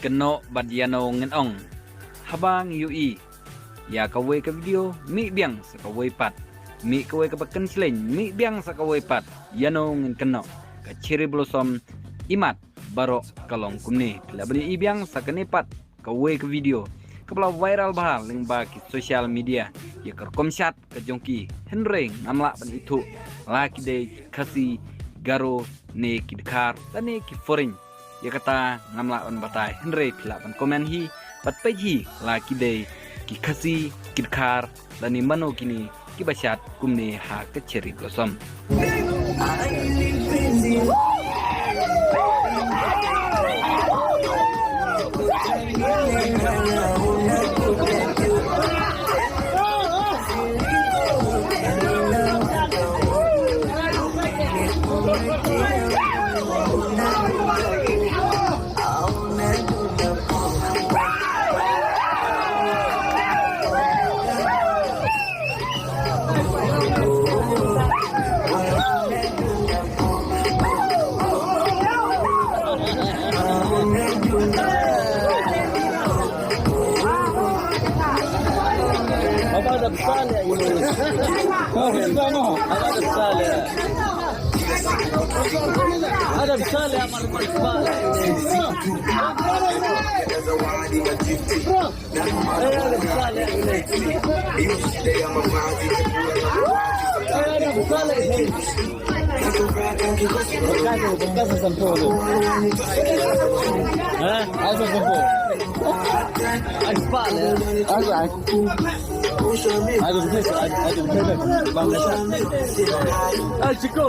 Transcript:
keno badyano ngen ong habang yui ya kawai ka video mi biang sa kawai pat mi kawai ka bakan sleng mi biang sa kawai pat yano ngen keno ka cherry blossom imat baro kalong kumni labani ibiang sa kanipat kawai ka video kapla viral bahal ling ba ki social media ya kar komsat ka jongki henreng namla pan itu laki de kasi garo ne kidkar tane ki foreign ya kata ngamla on batai henre pila pan komen hi pat pe hi laki de ki kasi kidkar tani mano kini ki bashat kumne ha ka cherry blossom هذا بصالة هذا بصالة يا مرمى بصالة هذا بصالة هذا بصالة بكاسة سنفولو ها عايزة سنفولو أسفالة أزعك هذا بكاسة هذا بكاسة بانجلاديش شكو